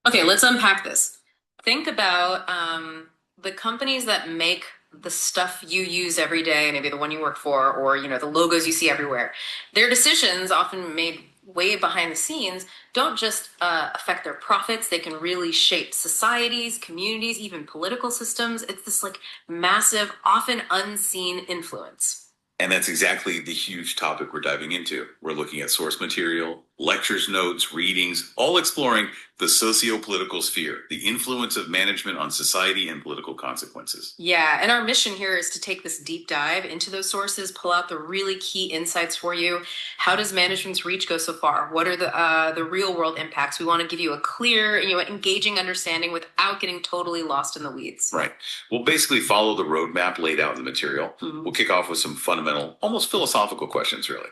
Okay, let's unpack this. Think about the companies that make the stuff you use every day, maybe the one you work for, or the logos you see everywhere. Their decisions, often made way behind the scenes, don't just affect their profits. They can really shape societies, communities, even political systems. It's this like massive, often unseen influence. And that's exactly the huge topic we're diving into. We're looking at source material, lectures, notes, readings, all exploring the socio-political sphere, the influence of management on society and political consequences. Yeah, and our mission here is to take this deep dive into those sources, pull out the really key insights for you. How does management's reach go so far? What are the real world impacts? We want to give you a clear, engaging understanding without getting totally lost in the weeds. Right. We'll basically follow the roadmap laid out in the material. We'll kick off with some fundamental, almost philosophical questions, really,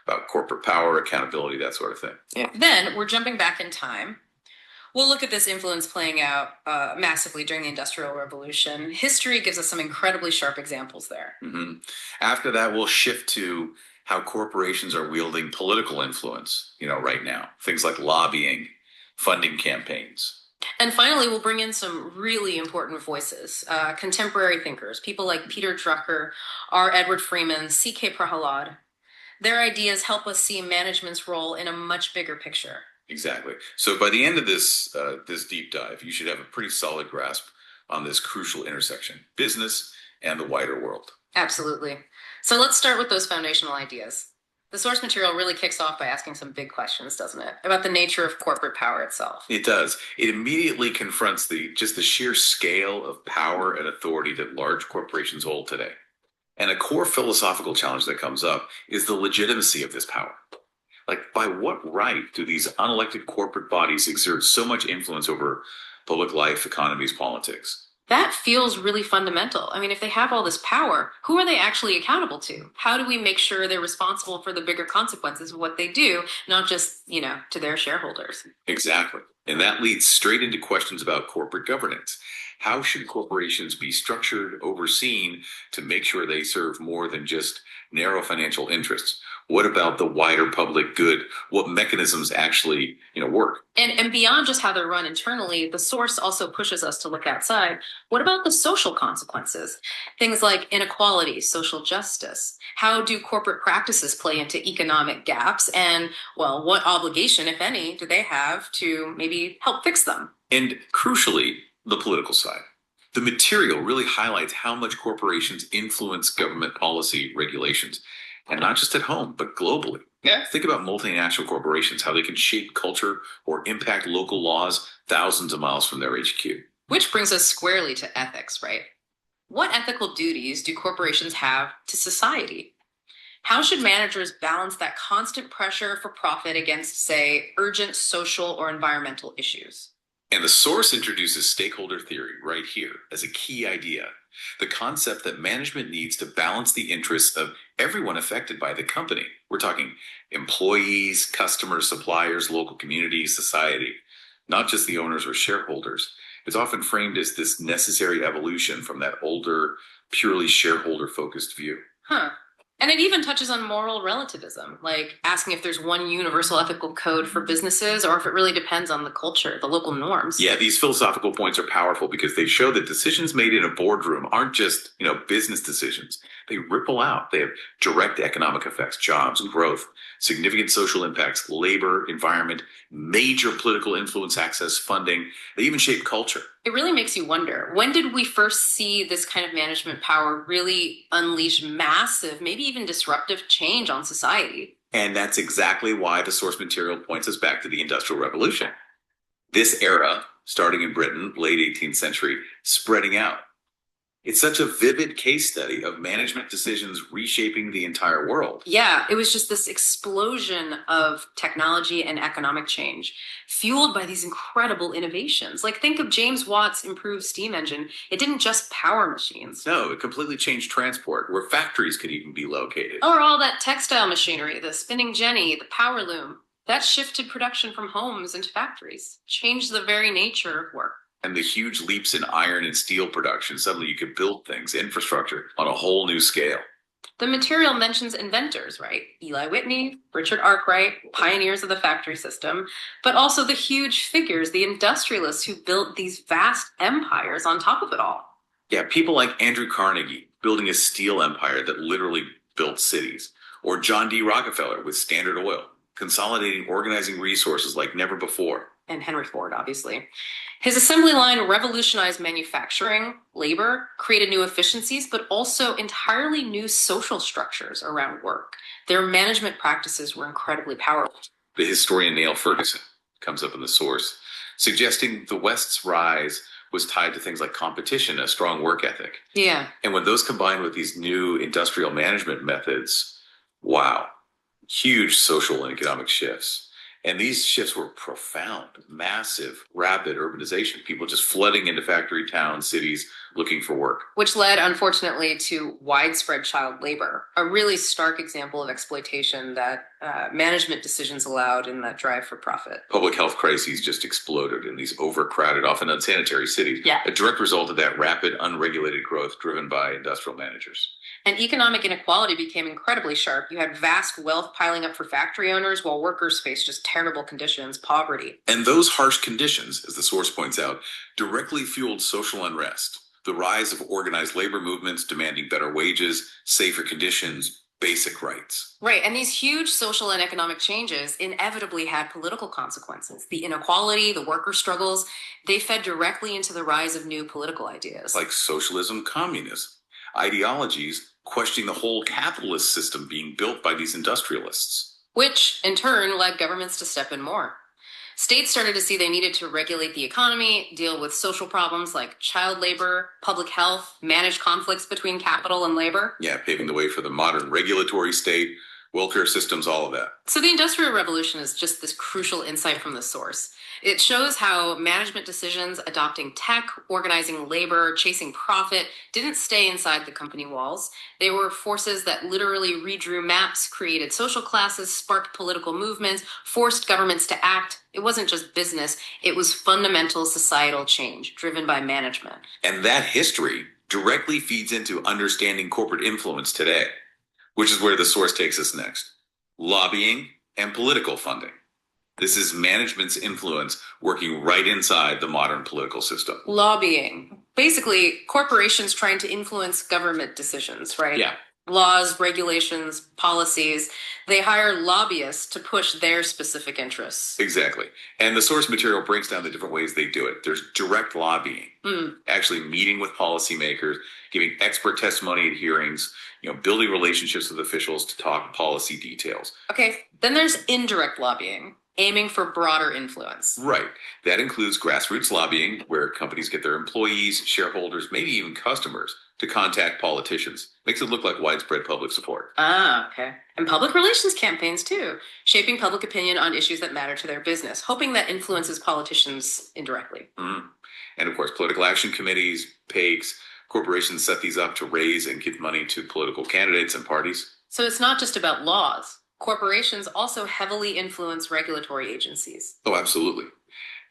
about corporate power, accountability, that sort of thing. Yeah. Then we're jumping back in time. We'll look at this influence playing out massively during the Industrial Revolution. History gives us some incredibly sharp examples there. After that, we'll shift to how corporations are wielding political influence, right now. Things like lobbying, funding campaigns. And finally, we'll bring in some really important voices, contemporary thinkers, people like Peter Drucker, R. Edward Freeman, C.K. Prahalad. Their ideas help us see management's role in a much bigger picture. Exactly. So by the end of this deep dive, you should have a pretty solid grasp on this crucial intersection, business and the wider world. Absolutely. So let's start with those foundational ideas. The source material really kicks off by asking some big questions, doesn't it? About the nature of corporate power itself. It does. It immediately confronts the sheer scale of power and authority that large corporations hold today. And a core philosophical challenge that comes up is the legitimacy of this power. Like, by what right do these unelected corporate bodies exert so much influence over public life, economies, politics? That feels really fundamental. I mean, if they have all this power, who are they actually accountable to? How do we make sure they're responsible for the bigger consequences of what they do, not just, to their shareholders? Exactly. And that leads straight into questions about corporate governance. How should corporations be structured, overseen to make sure they serve more than just narrow financial interests? What about the wider public good? What mechanisms actually, work? And beyond just how they're run internally, the source also pushes us to look outside. What about the social consequences? Things like inequality, social justice. How do corporate practices play into economic gaps? And, well, what obligation, if any, do they have to maybe help fix them? And crucially, the political side. The material really highlights how much corporations influence government policy regulations. And not just at home, but globally. Yeah. Think about multinational corporations, how they can shape culture or impact local laws thousands of miles from their HQ. Which brings us squarely to ethics, right? What ethical duties do corporations have to society? How should managers balance that constant pressure for profit against, say, urgent social or environmental issues? And the source introduces stakeholder theory right here as a key idea. The concept that management needs to balance the interests of everyone affected by the company. We're talking employees, customers, suppliers, local communities, society, not just the owners or shareholders. It's often framed as this necessary evolution from that older, purely shareholder-focused view. And it even touches on moral relativism, like asking if there's one universal ethical code for businesses or if it really depends on the culture, the local norms. Yeah, these philosophical points are powerful because they show that decisions made in a boardroom aren't just, business decisions. They ripple out. They have direct economic effects, jobs, growth, significant social impacts, labor, environment, major political influence, access, funding. They even shape culture. It really makes you wonder, when did we first see this kind of management power really unleash massive, maybe even disruptive change on society? And that's exactly why the source material points us back to the Industrial Revolution. This era, starting in Britain, late 18th century, spreading out. It's such a vivid case study of management decisions reshaping the entire world. Yeah, it was just this explosion of technology and economic change, fueled by these incredible innovations. Like, think of James Watt's improved steam engine. It didn't just power machines. No, it completely changed transport, where factories could even be located. Or all that textile machinery, the spinning jenny, the power loom. That shifted production from homes into factories, changed the very nature of work. And the huge leaps in iron and steel production, suddenly you could build things, infrastructure, on a whole new scale. The material mentions inventors, right? Eli Whitney, Richard Arkwright, pioneers of the factory system, but also the huge figures, the industrialists who built these vast empires on top of it all. Yeah, people like Andrew Carnegie building a steel empire that literally built cities, or John D. Rockefeller with Standard Oil, consolidating organizing resources like never before. And Henry Ford, obviously. His assembly line revolutionized manufacturing, labor, created new efficiencies, but also entirely new social structures around work. Their management practices were incredibly powerful. The historian Neil Ferguson comes up in the source, suggesting the West's rise was tied to things like competition, a strong work ethic. Yeah. And when those combined with these new industrial management methods, wow, huge social and economic shifts. And these shifts were profound, massive, rapid urbanization, people just flooding into factory towns, cities, looking for work. Which led, unfortunately, to widespread child labor, a really stark example of exploitation that management decisions allowed in that drive for profit. Public health crises just exploded in these overcrowded, often unsanitary cities. Yeah. A direct result of that rapid, unregulated growth driven by industrial managers. And economic inequality became incredibly sharp. You had vast wealth piling up for factory owners while workers faced just terrible conditions, poverty. And those harsh conditions, as the source points out, directly fueled social unrest. The rise of organized labor movements demanding better wages, safer conditions, basic rights. Right, and these huge social and economic changes inevitably had political consequences. The inequality, the worker struggles, they fed directly into the rise of new political ideas. Like socialism, communism, ideologies questioning the whole capitalist system being built by these industrialists. Which, in turn, led governments to step in more. States started to see they needed to regulate the economy, deal with social problems like child labor, public health, manage conflicts between capital and labor. Yeah, paving the way for the modern regulatory state, welfare systems, all of that. So the Industrial Revolution is just this crucial insight from the source. It shows how management decisions adopting tech, organizing labor, chasing profit didn't stay inside the company walls. They were forces that literally redrew maps, created social classes, sparked political movements, forced governments to act. It wasn't just business, it was fundamental societal change driven by management. And that history directly feeds into understanding corporate influence today, which is where the source takes us next. Lobbying and political funding. This is management's influence working right inside the modern political system. Lobbying. Basically, corporations trying to influence government decisions, right? Yeah. Laws, regulations, policies. They hire lobbyists to push their specific interests. Exactly. And the source material breaks down the different ways they do it. There's direct lobbying, actually meeting with policymakers, giving expert testimony at hearings, building relationships with officials to talk policy details. Okay, then there's indirect lobbying, aiming for broader influence. Right. That includes grassroots lobbying, where companies get their employees, shareholders, maybe even customers to contact politicians. Makes it look like widespread public support. Ah, okay. And public relations campaigns too, shaping public opinion on issues that matter to their business, hoping that influences politicians indirectly. And of course, political action committees, PAICs, corporations set these up to raise and give money to political candidates and parties. So it's not just about laws. Corporations also heavily influence regulatory agencies. Oh, absolutely.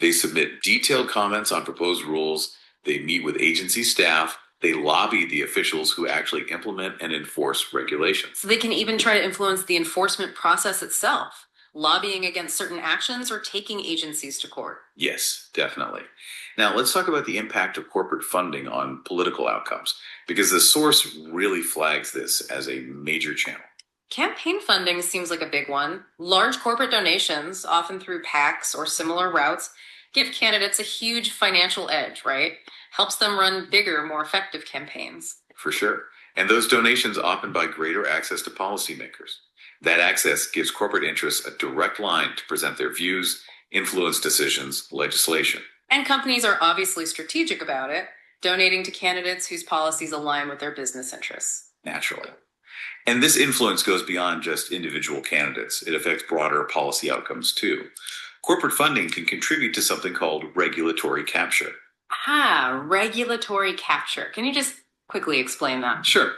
They submit detailed comments on proposed rules. They meet with agency staff. They lobby the officials who actually implement and enforce regulations. So they can even try to influence the enforcement process itself, lobbying against certain actions or taking agencies to court. Yes, definitely. Now, let's talk about the impact of corporate funding on political outcomes, because the source really flags this as a major channel. Campaign funding seems like a big one. Large corporate donations, often through PACs or similar routes, give candidates a huge financial edge, right? Helps them run bigger, more effective campaigns. For sure. And those donations often buy greater access to policymakers. That access gives corporate interests a direct line to present their views, influence decisions, legislation. And companies are obviously strategic about it, donating to candidates whose policies align with their business interests. Naturally. And this influence goes beyond just individual candidates. It affects broader policy outcomes too. Corporate funding can contribute to something called regulatory capture. Ah, regulatory capture. Can you just quickly explain that? Sure.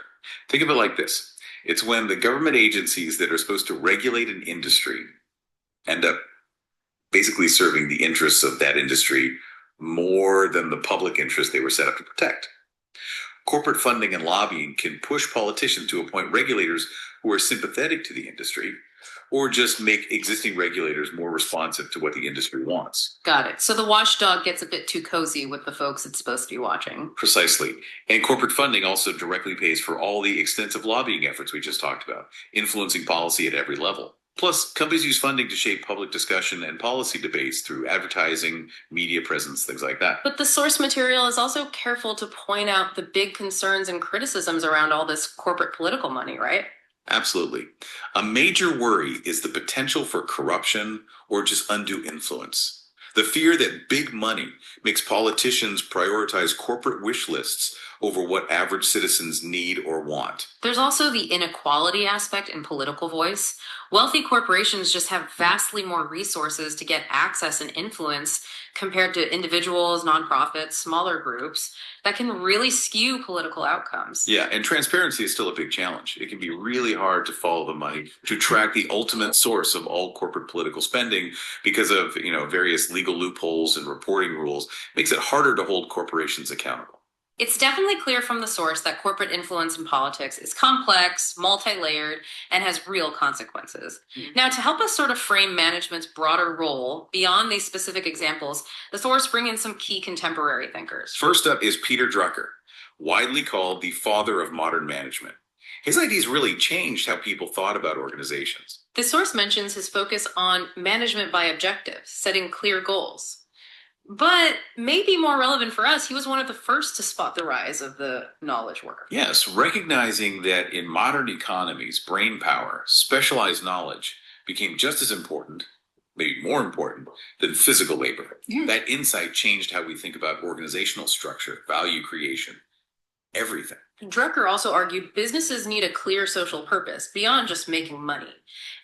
Think of it like this. It's when the government agencies that are supposed to regulate an industry end up basically serving the interests of that industry more than the public interest they were set up to protect. Corporate funding and lobbying can push politicians to appoint regulators who are sympathetic to the industry, or just make existing regulators more responsive to what the industry wants. Got it. So the watchdog gets a bit too cozy with the folks it's supposed to be watching. Precisely. And corporate funding also directly pays for all the extensive lobbying efforts we just talked about, influencing policy at every level. Plus, companies use funding to shape public discussion and policy debates through advertising, media presence, things like that. But the source material is also careful to point out the big concerns and criticisms around all this corporate political money, right? Absolutely. A major worry is the potential for corruption or just undue influence. The fear that big money makes politicians prioritize corporate wish lists over what average citizens need or want. There's also the inequality aspect in political voice. Wealthy corporations just have vastly more resources to get access and influence compared to individuals, nonprofits, smaller groups that can really skew political outcomes. Yeah, and transparency is still a big challenge. It can be really hard to follow the money, to track the ultimate source of all corporate political spending because of, various legal loopholes and reporting rules. It makes it harder to hold corporations accountable. It's definitely clear from the source that corporate influence in politics is complex, multi-layered, and has real consequences. Now, to help us sort of frame management's broader role beyond these specific examples, the source bring in some key contemporary thinkers. First up is Peter Drucker, widely called the father of modern management. His ideas really changed how people thought about organizations. The source mentions his focus on management by objectives, setting clear goals. But maybe more relevant for us, he was one of the first to spot the rise of the knowledge worker. Yes, recognizing that in modern economies, brain power, specialized knowledge became just as important, maybe more important, than physical labor. That insight changed how we think about organizational structure, value creation, everything. Drucker also argued businesses need a clear social purpose beyond just making money.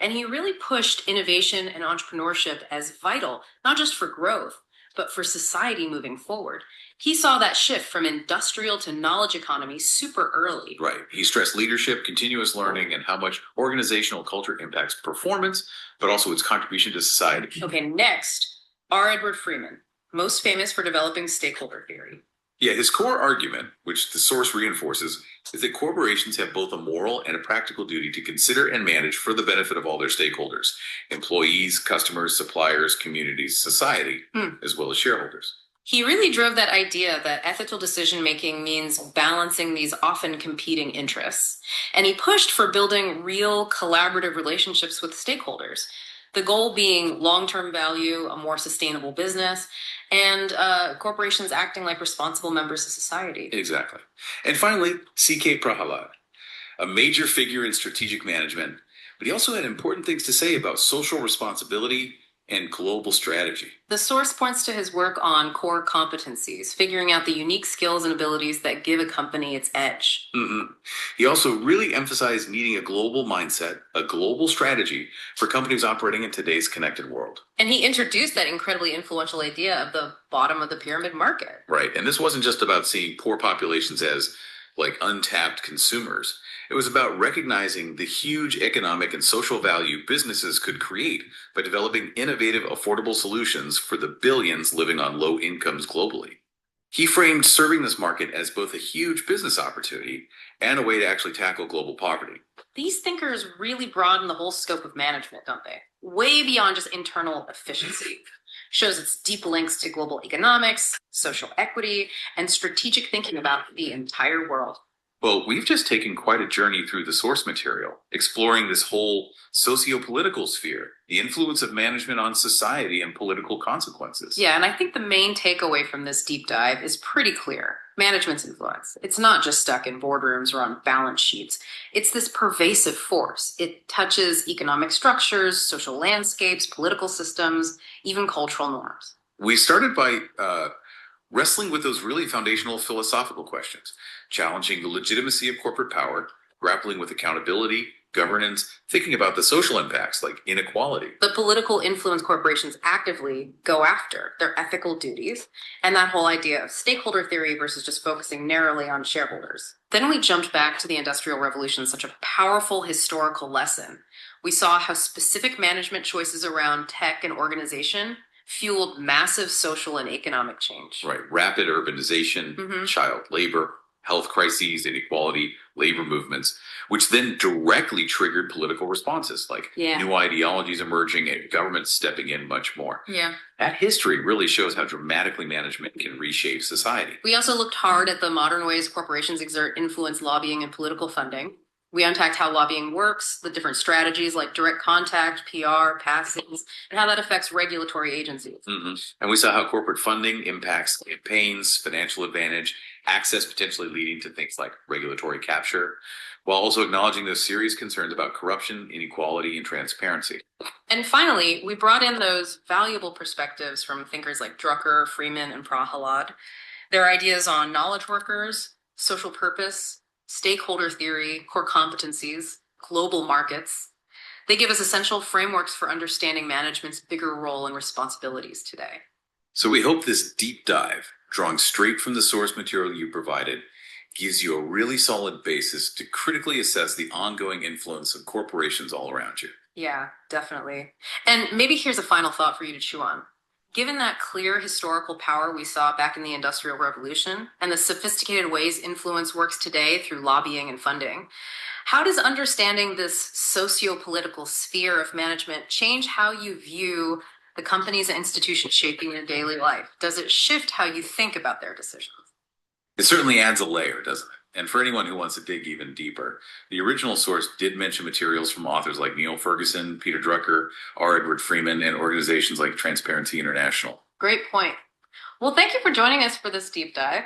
And he really pushed innovation and entrepreneurship as vital, not just for growth, but for society moving forward. He saw that shift from industrial to knowledge economy super early. Right. He stressed leadership, continuous learning, and how much organizational culture impacts performance, but also its contribution to society. Okay, next, R. Edward Freeman, most famous for developing stakeholder theory. Yeah, his core argument, which the source reinforces, is that corporations have both a moral and a practical duty to consider and manage for the benefit of all their stakeholders, employees, customers, suppliers, communities, society, as well as shareholders. He really drove that idea that ethical decision-making means balancing these often competing interests. And he pushed for building real collaborative relationships with stakeholders. The goal being long-term value, a more sustainable business, and corporations acting like responsible members of society. Exactly. And finally, C.K. Prahalad, a major figure in strategic management, but he also had important things to say about social responsibility and global strategy. The source points to his work on core competencies, figuring out the unique skills and abilities that give a company its edge. He also really emphasized needing a global mindset, a global strategy for companies operating in today's connected world. And he introduced that incredibly influential idea of the bottom of the pyramid market. Right. And this wasn't just about seeing poor populations as like untapped consumers. It was about recognizing the huge economic and social value businesses could create by developing innovative, affordable solutions for the billions living on low incomes globally. He framed serving this market as both a huge business opportunity and a way to actually tackle global poverty. These thinkers really broaden the whole scope of management, don't they? Way beyond just internal efficiency. Shows its deep links to global economics, social equity, and strategic thinking about the entire world. Well, we've just taken quite a journey through the source material, exploring this whole socio-political sphere, the influence of management on society and political consequences. Yeah, and I think the main takeaway from this deep dive is pretty clear. Management's influence. It's not just stuck in boardrooms or on balance sheets. It's this pervasive force. It touches economic structures, social landscapes, political systems, even cultural norms. We started by wrestling with those really foundational philosophical questions, challenging the legitimacy of corporate power, grappling with accountability, governance, thinking about the social impacts like inequality. The political influence corporations actively go after, their ethical duties, and that whole idea of stakeholder theory versus just focusing narrowly on shareholders. Then we jumped back to the Industrial Revolution, such a powerful historical lesson. We saw how specific management choices around tech and organization fueled massive social and economic change. Right. Rapid urbanization, child labor, health crises, inequality, labor movements, which then directly triggered political responses like new ideologies emerging and governments stepping in much more. Yeah. That history really shows how dramatically management can reshape society. We also looked hard at the modern ways corporations exert influence, lobbying, and political funding. We unpacked how lobbying works, the different strategies like direct contact, PR, passes, and how that affects regulatory agencies. And we saw how corporate funding impacts campaigns, financial advantage, access potentially leading to things like regulatory capture, while also acknowledging those serious concerns about corruption, inequality, and transparency. And finally, we brought in those valuable perspectives from thinkers like Drucker, Freeman, and Prahalad. Their ideas on knowledge workers, social purpose, stakeholder theory, core competencies, global markets. They give us essential frameworks for understanding management's bigger role and responsibilities today. So we hope this deep dive, drawing straight from the source material you provided, gives you a really solid basis to critically assess the ongoing influence of corporations all around you. Yeah, definitely. And maybe here's a final thought for you to chew on. Given that clear historical power we saw back in the Industrial Revolution and the sophisticated ways influence works today through lobbying and funding, how does understanding this socio-political sphere of management change how you view the companies and institutions shaping your daily life? Does it shift how you think about their decisions? It certainly adds a layer, doesn't it? And for anyone who wants to dig even deeper, the original source did mention materials from authors like Neil Ferguson, Peter Drucker, R. Edward Freeman, and organizations like Transparency International. Great point. Well, thank you for joining us for this deep dive.